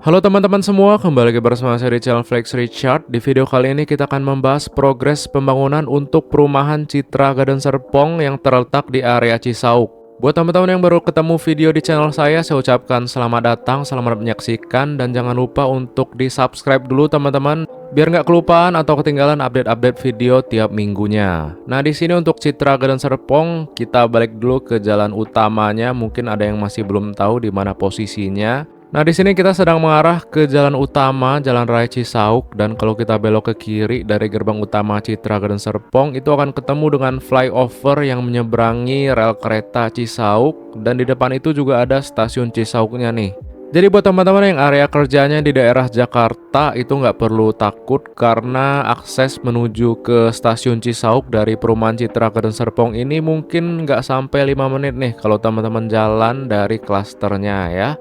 Halo teman-teman semua, kembali lagi bersama saya di channel Flex Richard. Di video kali ini kita akan membahas progres pembangunan untuk perumahan Citra Garden Serpong yang terletak di area Cisauk. Buat teman-teman yang baru ketemu video di channel saya ucapkan selamat datang, selamat menyaksikan, dan jangan lupa untuk di-subscribe dulu teman-teman, biar nggak kelupaan atau ketinggalan update-update video tiap minggunya. Nah, di sini untuk Citra Garden Serpong, kita balik dulu ke jalan utamanya. Mungkin ada yang masih belum tahu di mana posisinya. Nah, di sini kita sedang mengarah ke jalan utama, Jalan Raya Cisauk, dan kalau kita belok ke kiri dari gerbang utama Citra Garden Serpong, itu akan ketemu dengan flyover yang menyeberangi rel kereta Cisauk, dan di depan itu juga ada stasiun Cisauknya nih. Jadi buat teman-teman yang area kerjanya di daerah Jakarta itu nggak perlu takut karena akses menuju ke stasiun Cisauk dari perumahan Citra Garden Serpong ini mungkin nggak sampai 5 menit nih kalau teman-teman jalan dari klasternya ya.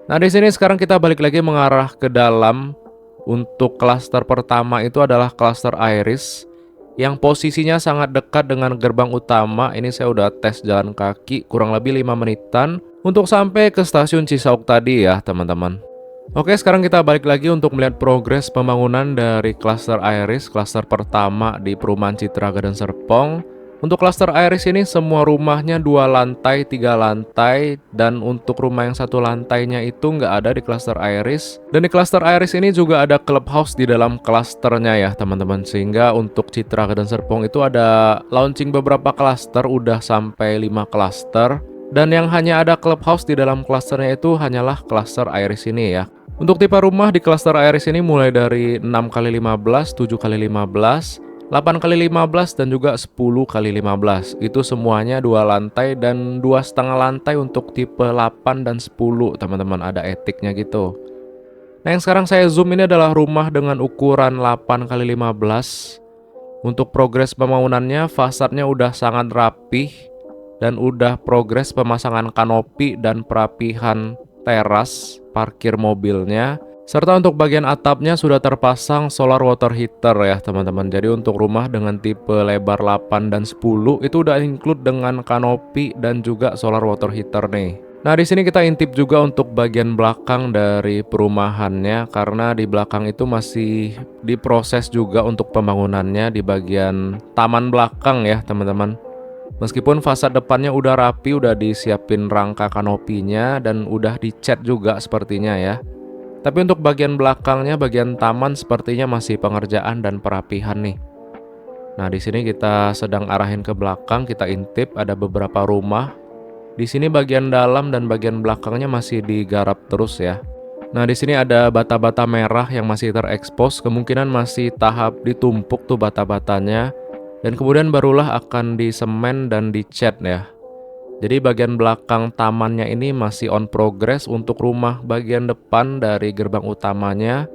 Nah, di sini sekarang kita balik lagi mengarah ke dalam. Untuk klaster pertama itu adalah klaster Iris yang posisinya sangat dekat dengan gerbang utama. Ini saya udah tes jalan kaki kurang lebih 5 menitan untuk sampai ke stasiun Cisauk tadi ya, teman-teman. Oke, sekarang kita balik lagi untuk melihat progres pembangunan dari klaster Iris, klaster pertama di perumahan Citra Garden Serpong. Untuk klaster Iris ini semua rumahnya 2 lantai, 3 lantai, dan untuk rumah yang 1 lantainya itu nggak ada di klaster Iris. Dan di klaster Iris ini juga ada clubhouse di dalam klasternya ya teman-teman. Sehingga untuk Citra Garden Serpong itu ada launching beberapa klaster, udah sampai 5 klaster. Dan yang hanya ada clubhouse di dalam klasternya itu hanyalah klaster Iris ini ya. Untuk tipe rumah di klaster Iris ini mulai dari 6x15, 7x15, 8x15 dan juga 10x15. Itu semuanya 2 lantai dan 2,5 lantai untuk tipe 8 dan 10 teman-teman, ada etiknya gitu. Nah, yang sekarang saya zoom ini adalah rumah dengan ukuran 8x15. Untuk progres pembangunannya, fasadnya udah sangat rapih dan udah progres pemasangan kanopi dan perapihan teras parkir mobilnya. Serta untuk bagian atapnya sudah terpasang solar water heater ya teman-teman. Jadi untuk rumah dengan tipe lebar 8 dan 10 itu udah include dengan kanopi dan juga solar water heater nih. Nah, di sini kita intip juga untuk bagian belakang dari perumahannya karena di belakang itu masih diproses juga untuk pembangunannya di bagian taman belakang ya teman-teman. Meskipun fasad depannya udah rapi, udah disiapin rangka kanopinya dan udah dicat juga sepertinya ya. Tapi untuk bagian belakangnya, bagian taman sepertinya masih pengerjaan dan perapihan nih. Nah, di sini kita sedang arahin ke belakang, kita intip ada beberapa rumah. Di sini bagian dalam dan bagian belakangnya masih digarap terus ya. Nah, di sini ada bata-bata merah yang masih terekspos, kemungkinan masih tahap ditumpuk tuh bata-batanya. Dan kemudian barulah akan disemen dan dicat ya. Jadi bagian belakang tamannya ini masih on progress. Untuk rumah bagian depan dari gerbang utamanya,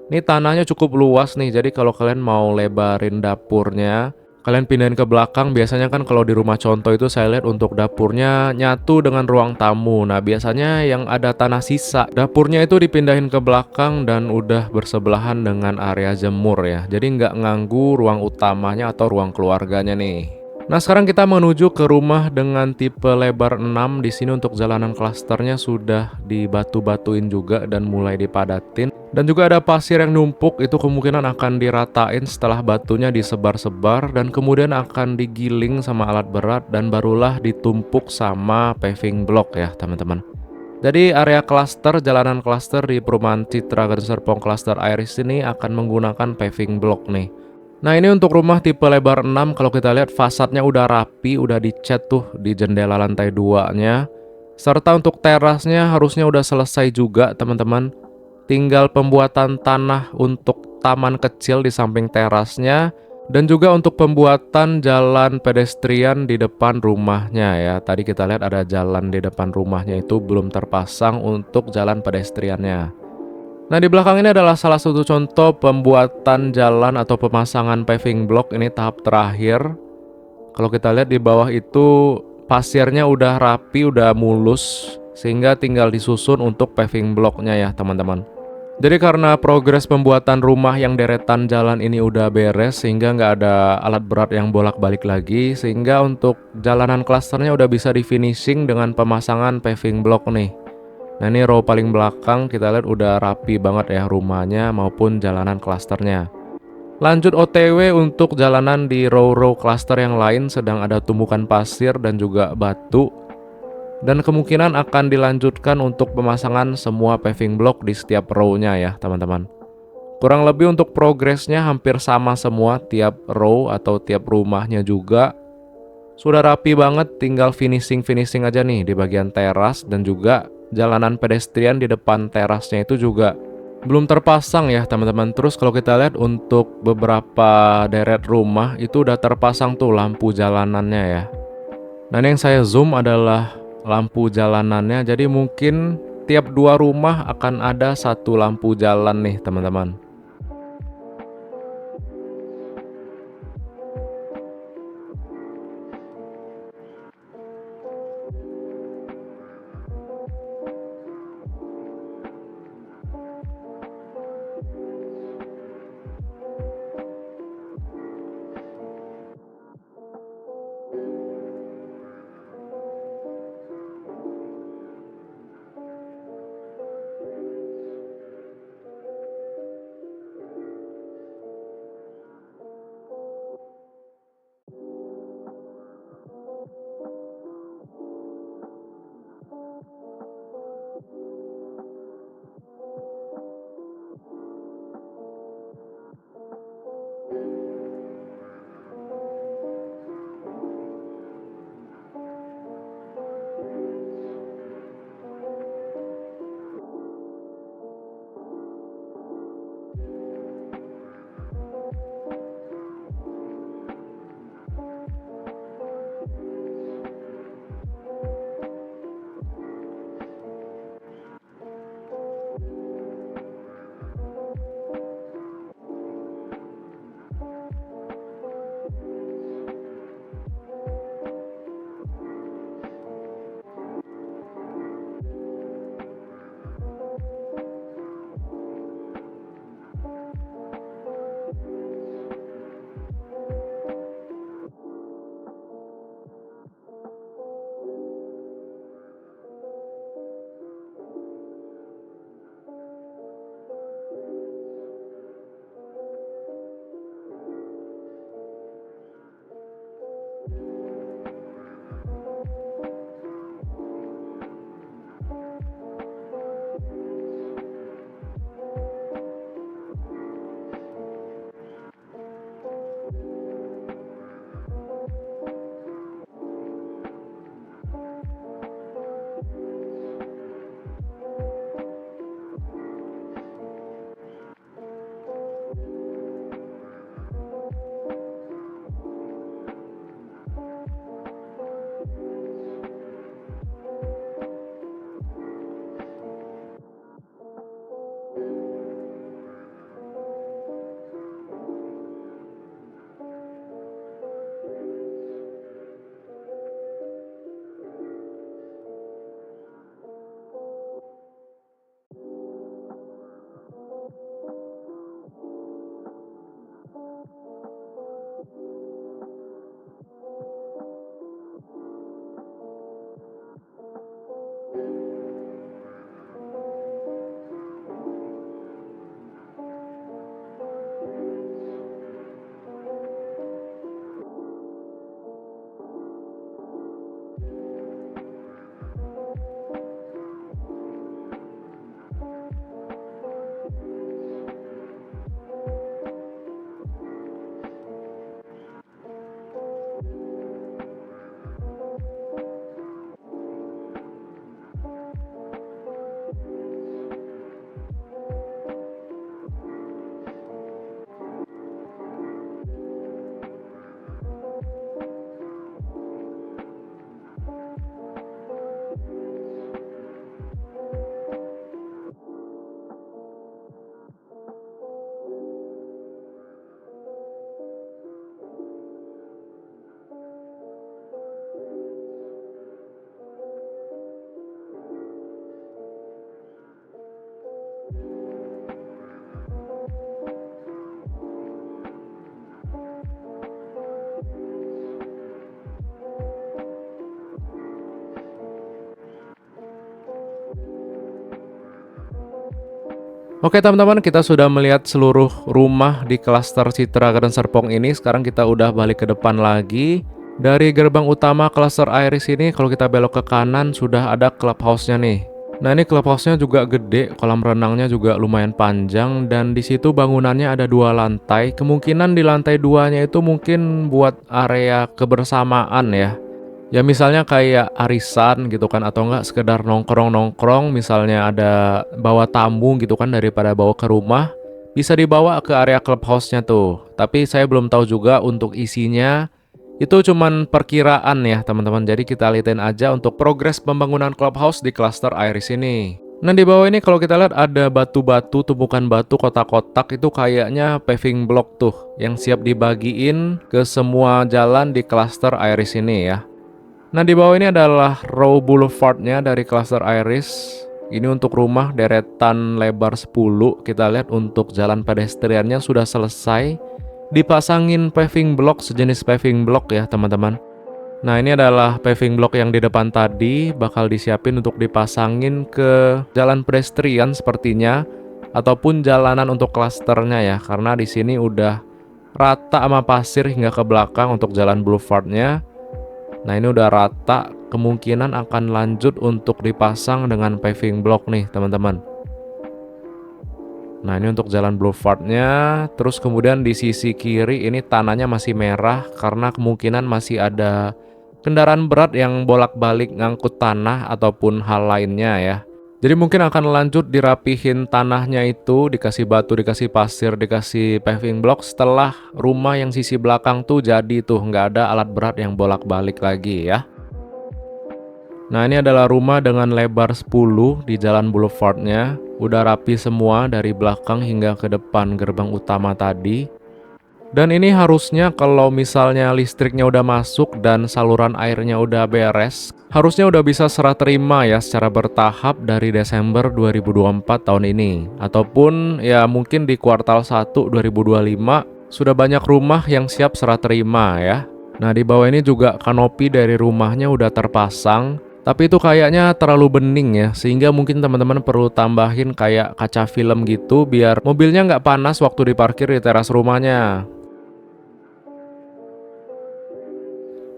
ini tanahnya cukup luas nih. Jadi kalau kalian mau lebarin dapurnya, kalian pindahin ke belakang. Biasanya kan kalau di rumah contoh itu saya lihat untuk dapurnya nyatu dengan ruang tamu. Nah, biasanya yang ada tanah sisa, dapurnya itu dipindahin ke belakang dan udah bersebelahan dengan area jemur ya. Jadi nggak nganggu ruang utamanya atau ruang keluarganya nih. Nah, sekarang kita menuju ke rumah dengan tipe lebar 6. Di sini untuk jalanan klasternya sudah dibatu-batuin juga dan mulai dipadatin. Dan juga ada pasir yang numpuk, itu kemungkinan akan diratain setelah batunya disebar-sebar dan kemudian akan digiling sama alat berat dan barulah ditumpuk sama paving block ya, teman-teman. Jadi area klaster, jalanan klaster di perumahan Citra Garden Serpong klaster Iris ini akan menggunakan paving block nih. Nah, ini untuk rumah tipe lebar 6, kalau kita lihat fasadnya udah rapi, udah dicat tuh di jendela lantai 2-nya. Serta untuk terasnya harusnya udah selesai juga teman-teman. Tinggal pembuatan tanah untuk taman kecil di samping terasnya. Dan juga untuk pembuatan jalan pedestrian di depan rumahnya ya. Tadi kita lihat ada jalan di depan rumahnya itu belum terpasang untuk jalan pedestriannya. Nah, di belakang ini adalah salah satu contoh pembuatan jalan atau pemasangan paving block. Ini tahap terakhir. Kalau kita lihat di bawah itu pasirnya udah rapi, udah mulus, sehingga tinggal disusun untuk paving blocknya ya teman-teman. Jadi karena progres pembuatan rumah yang deretan jalan ini udah beres, sehingga nggak ada alat berat yang bolak-balik lagi, sehingga untuk jalanan klasternya udah bisa di finishing dengan pemasangan paving block nih. Nah ini row paling belakang kita lihat udah rapi banget ya rumahnya maupun jalanan klasternya. Lanjut OTW untuk jalanan di row-row klaster yang lain sedang ada tumpukan pasir dan juga batu. Dan kemungkinan akan dilanjutkan untuk pemasangan semua paving block di setiap row-nya ya teman-teman. Kurang lebih untuk progresnya hampir sama semua tiap row atau tiap rumahnya juga. Sudah rapi banget, tinggal finishing aja nih di bagian teras dan juga jalanan pedestrian di depan terasnya itu juga belum terpasang ya teman-teman. Terus kalau kita lihat untuk beberapa deret rumah itu udah terpasang tuh lampu jalanannya ya. Dan yang saya zoom adalah lampu jalanannya. Jadi mungkin tiap dua rumah akan ada satu lampu jalan nih teman-teman. Oke teman-teman, kita sudah melihat seluruh rumah di klaster Citra Garden Serpong ini. Sekarang kita udah balik ke depan lagi. Dari gerbang utama klaster Iris ini, kalau kita belok ke kanan sudah ada clubhouse-nya nih. Nah ini clubhouse-nya juga gede, kolam renangnya juga lumayan panjang, dan di situ bangunannya ada 2 lantai. Kemungkinan di lantai 2-nya itu mungkin buat area kebersamaan ya. Ya misalnya kayak arisan gitu kan, atau enggak sekedar nongkrong-nongkrong, misalnya ada bawa tamu gitu kan, daripada bawa ke rumah, bisa dibawa ke area clubhouse-nya tuh. Tapi saya belum tahu juga untuk isinya, itu cuman perkiraan ya teman-teman. Jadi kita lihatin aja untuk progres pembangunan clubhouse di cluster Iris ini. Nah di bawah ini kalau kita lihat ada batu-batu, tumpukan batu kotak-kotak, itu kayaknya paving block tuh yang siap dibagiin ke semua jalan di cluster Iris ini ya. Nah di bawah ini adalah row boulevardnya dari cluster Iris. Ini untuk rumah deretan lebar 10. Kita lihat untuk jalan pedestriannya sudah selesai. Dipasangin paving block, sejenis paving block ya teman-teman. Nah ini adalah paving block yang di depan tadi. Bakal disiapin untuk dipasangin ke jalan pedestrian sepertinya. Ataupun jalanan untuk klasternya ya. Karena di sini udah rata sama pasir hingga ke belakang untuk jalan boulevardnya. Nah ini udah rata, kemungkinan akan lanjut untuk dipasang dengan paving block nih teman-teman. Nah ini untuk jalan boulevardnya. Terus kemudian di sisi kiri ini tanahnya masih merah karena kemungkinan masih ada kendaraan berat yang bolak-balik ngangkut tanah ataupun hal lainnya ya. Jadi mungkin akan lanjut dirapihin tanahnya itu, dikasih batu, dikasih pasir, dikasih paving block setelah rumah yang sisi belakang tuh jadi tuh, nggak ada alat berat yang bolak-balik lagi ya. Nah ini adalah rumah dengan lebar 10 di jalan boulevardnya. Udah rapi semua dari belakang hingga ke depan gerbang utama tadi. Dan ini harusnya kalau misalnya listriknya udah masuk dan saluran airnya udah beres, harusnya udah bisa serah terima ya secara bertahap dari Desember 2024 tahun ini. Ataupun ya mungkin di kuartal 1 2025 sudah banyak rumah yang siap serah terima ya. Nah di bawah ini juga kanopi dari rumahnya udah terpasang. Tapi itu kayaknya terlalu bening ya, sehingga mungkin teman-teman perlu tambahin kayak kaca film gitu biar mobilnya nggak panas waktu diparkir di teras rumahnya.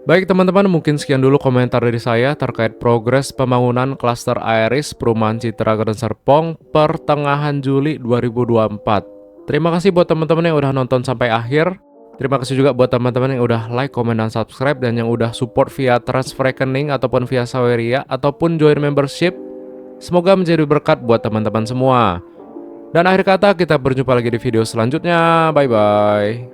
Baik teman-teman, mungkin sekian dulu komentar dari saya terkait progres pembangunan klaster Iris Perumahan Citra Garden Serpong pertengahan Juli 2024. Terima kasih buat teman-teman yang udah nonton sampai akhir. Terima kasih juga buat teman-teman yang udah like, komen, dan subscribe, dan yang udah support via transfer rekening ataupun via Saweria ataupun join membership. Semoga menjadi berkat buat teman-teman semua. Dan akhir kata, kita berjumpa lagi di video selanjutnya. Bye-bye.